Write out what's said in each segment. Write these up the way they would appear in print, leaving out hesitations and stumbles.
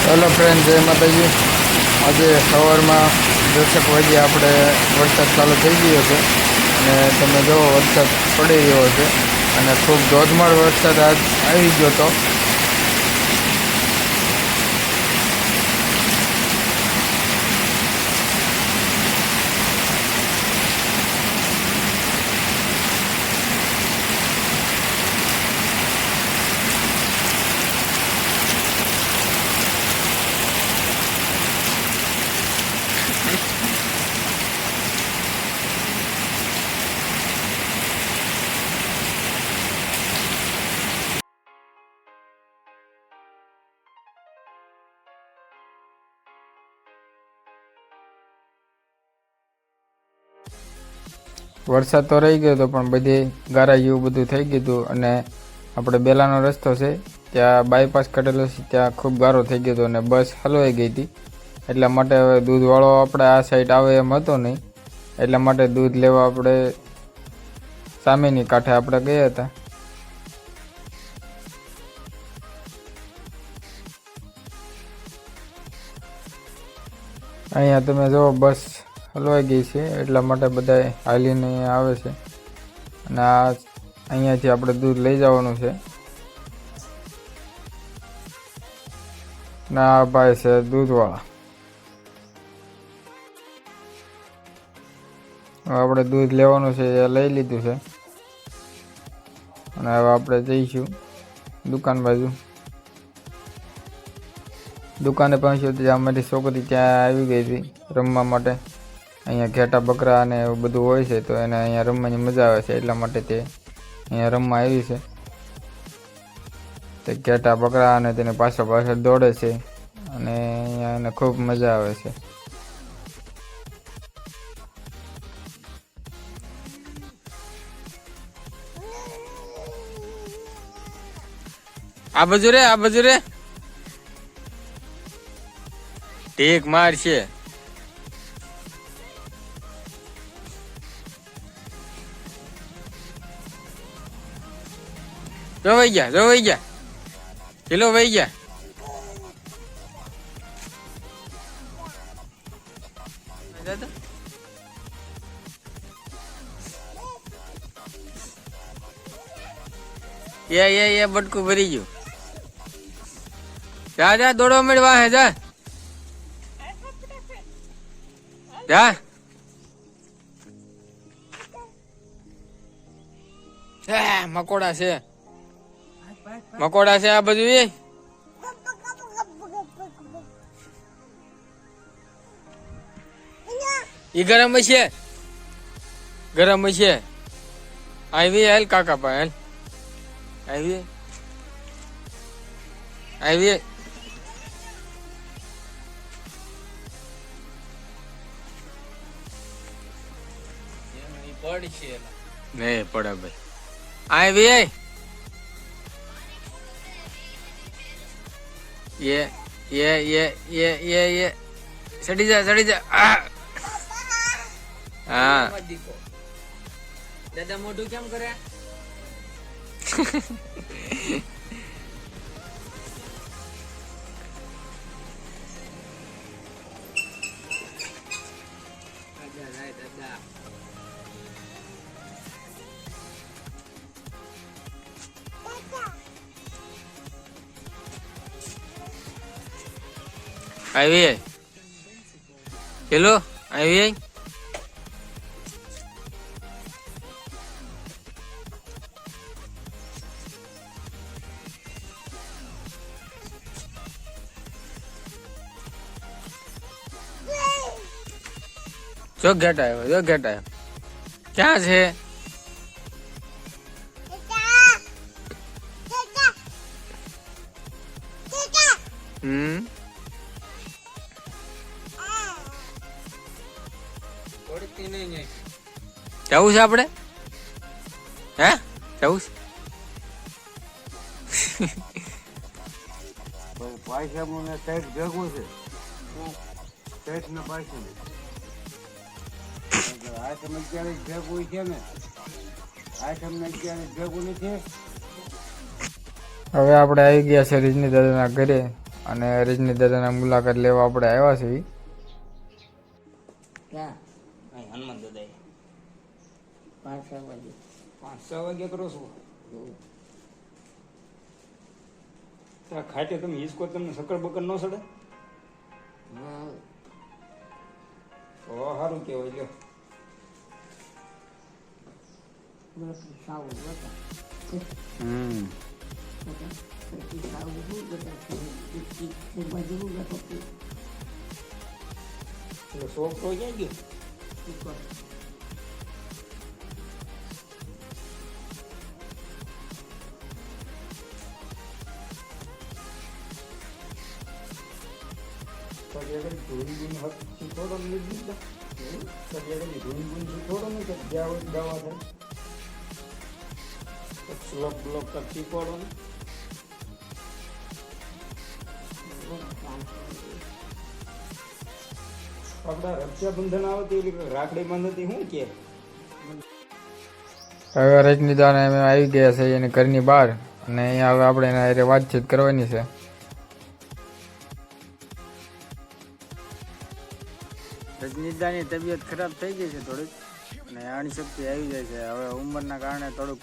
Hello friend, જય માતાજી। આજે સવારમાં 10 વાગે આપણે વરસાદ ચાલુ થઈ ગયો છે અને તમે જુઓ વરસાદ પડી રહ્યો છે અને ખૂબ ધોધમાર વરસાદ આજ આવી ગયો હતો। વરસાદ તો રહી ગયો હતો પણ બધી ગારા જેવું બધું થઈ ગયું હતું અને આપણે બેલાનો રસ્તો છે ત્યાં બાયપાસ કરેલો છે, ત્યાં ખૂબ ગારો થઈ ગયો હતો અને બસ હલવાઈ ગઈ હતી। એટલા માટે હવે દૂધવાળો આપણે આ સાઈડ આવે એમ હતો નહીં, એટલા માટે દૂધ લેવા આપણે સામેની કાંઠે આપણે ગયા હતા। અહીંયા તમે જુઓ બસ હલવાઈ ગઈ છે એટલા માટે બધા હાલીને આવે છે અને આ અહીંયાથી આપણે દૂધ લઈ જવાનું છે ને આ ભાઈ છે દૂધવાળા। આપણે દૂધ લેવાનું છે એ લઈ લીધું છે અને હવે આપણે જઈશું દુકાન બાજુ। દુકાને પહોંચ્યું તો અમારી છોકરી ત્યાં આવી ગઈ હતી રમવા માટે। અહીંયા ઘેટા બકરા અને એવું બધું હોય છે તો એને અહીંયા રમવાની મજા આવે છે એટલા માટે તે અહીંયા રમવા આવી છે। તે ઘેટા બકરા અને તેને પાછળ દોડે છે અને અહીંયા એને ખૂબ મજા આવે છે। આ બાજુ રે ટેક માર છે। જો વઈ ગયા કિલો વઈ ગયા। એ બટકું ભરી ગયું। જા દોડો મેળવા હે જા મકોડા છે આ બધું એ ગરમ છે આવી હાલ કાકા ભાઈ આવી નહીં પડે ભાઈ આવી ये सड़ी जा हाँ दादा मोटू केम करे આવી હેલો આવી જો ઘેટ આવ્યો ક્યાં છે જવું છે આપણે હે જવું છે પૈસા મને સાઈડ ભેગું છે સાઈડ ને પૈસા આ તમે ક્યારે ભેગું છે ને આ તમને ક્યારે ભેગું નથી। હવે આપણે આવી ગયા છે રીજની દાદાના ઘરે અને રજની દાદાના મુલાકાત લેવા આપણે આવ્યા છીએ. ક્યાં અહીં હનુમાન દાદાએ 5-6 વાગે 5-6 વાગે કરો છો ત્યાં ખાટે તમે હિસકો તમને સકર બકર ન સડે હા તો સારું કહેવાય લ્યો બસ સાવું બતા હમ પછી સાવું શું બતા તે બાજુ બતા એટલે છોકરો ક્યાં ગયો શ્લોક બ્લોક કરતી પડો ને આપડા રક્ષાબંધન આવે તે રાખડી બાંધતી શું કે હવે રજની દાદા અમે આવી ગયા છે એની ઘરની બહાર અને અહીંયા હવે આપણે એના હારે વાતચીત કરવાની છે. રજનીદાની તબિયત ખરાબ થઈ ગઈ છે થોડીક અને અણશક્તિ આવી જાય છે. હવે ઉંમરના કારણે થોડુંક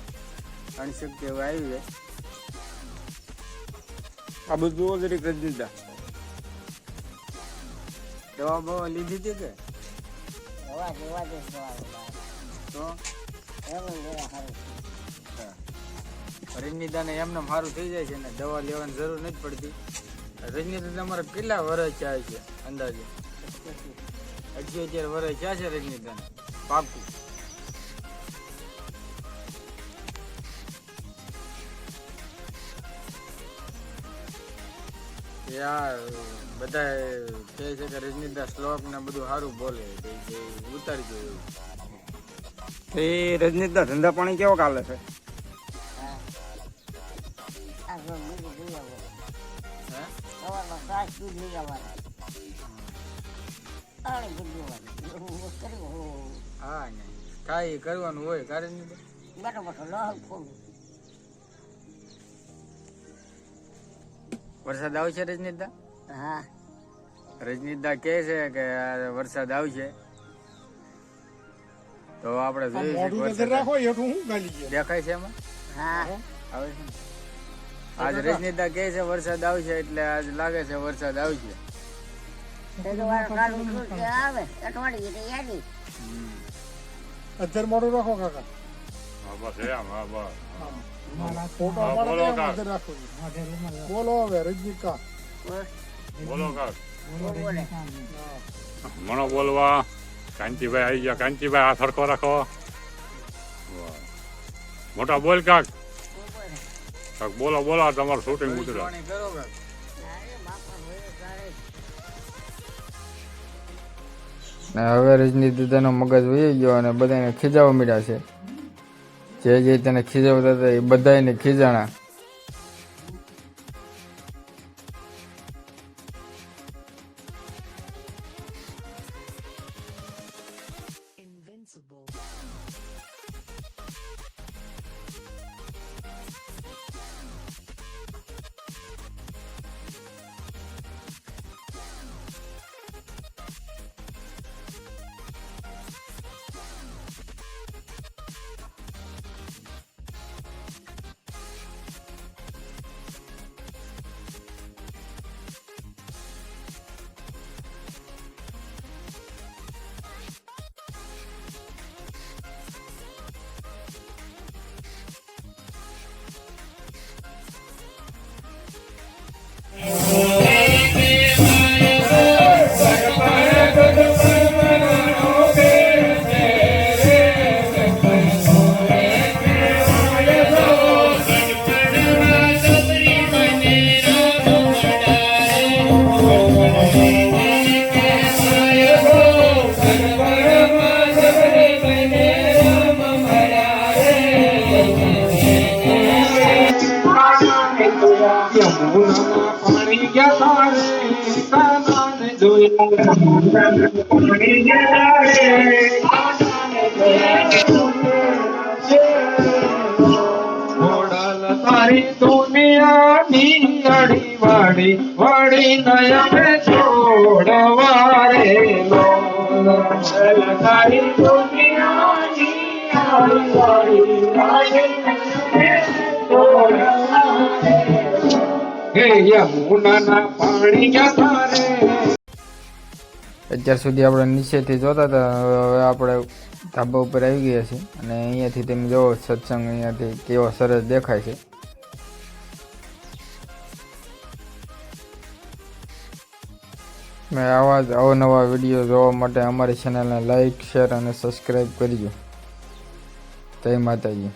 અણશક્તિ હવે આવી જાય. આ બધું જરીક રજનીદા દવા બવા લીધી હતી કે હવા દેવા દે તો એમ લેવા સારું રજનીદાને એમને સારું થઈ જાય છે ને દવા લેવાની જરૂર નથી પડતી. રજનીદા તમારે કેટલા વર્ષ થયા છે અંદાજે? 11 વર્ષ થયા છે રજનીદાને પાકું. યાર બધા કહે છે કે રજનીદાસ શ્લોક ને બધું સારું બોલે ઉતારી દો એવું. એ રજનીતા ધંધા પાણી કેવો ચાલે છે આ જો બીજું લઈ આવો હે સવારમાં ઘાસ દૂધ લઈ આવવાના પાણી દૂધ લેવાનું એવું કર્યું હા ને કાંઈ કરવાનું હોય કારણ નહીં. બેઠો બેઠો લહલ ખોલું વરસાદ આવશે રજનીદા? હા રજનીદા કહે છે કે આ વરસાદ આવશે તો આપણે જોઈએ છીએ વરસાદ દેખાય છે એમાં હા આવે છે ને? આજ રજનીદા કહે છે વરસાદ આવશે એટલે આજ લાગે છે વરસાદ આવશે. તે તો વાર કાલું શું કે આવે અઠવાડિયે તો યાદી અત્યારે મોડું રાખો કાકા ફોટો પાડો અંદર રાખો બોલો હવે રજનીકાંત બોલો કાક બોલે મનો બોલવા કાંતિભાઈ આવી ગયા. કાંતિભાઈ હાથ હરખો રાખો. મોટા બોલ કાક કાક બોલો બોલો તમારું શૂટિંગ ઉતરે. ભવિષ્યવાણી કરો કાક. ને હવે રજની દાદાનો મગજ વહી ગયો અને બધાને ખીજાવા મળ્યા છે. જે તેને ખીજાવતા હતા એ બધાને ખીજાણા. તારી દુનિયાની અડી વાડી વળી નયમે છોડવા રે લોલ લગાડી દુનિયાની આડી વાડી વળી છોડવા હે યમુનાના પાણી જતા રે. અત્યાર સુધી આપણે નીચેથી જોતા હતા, હવે આપણે ધાબા ઉપર આવી ગયા છીએ અને અહીંયાથી તમે જોવો સત્સંગ અહીંયાથી કેવો સરસ દેખાય છે. મેં આવા જ અવનવા વિડીયો જોવા માટે અમારી ચેનલને લાઈક શેર અને સબસ્ક્રાઈબ કરજો. જય માતાજી.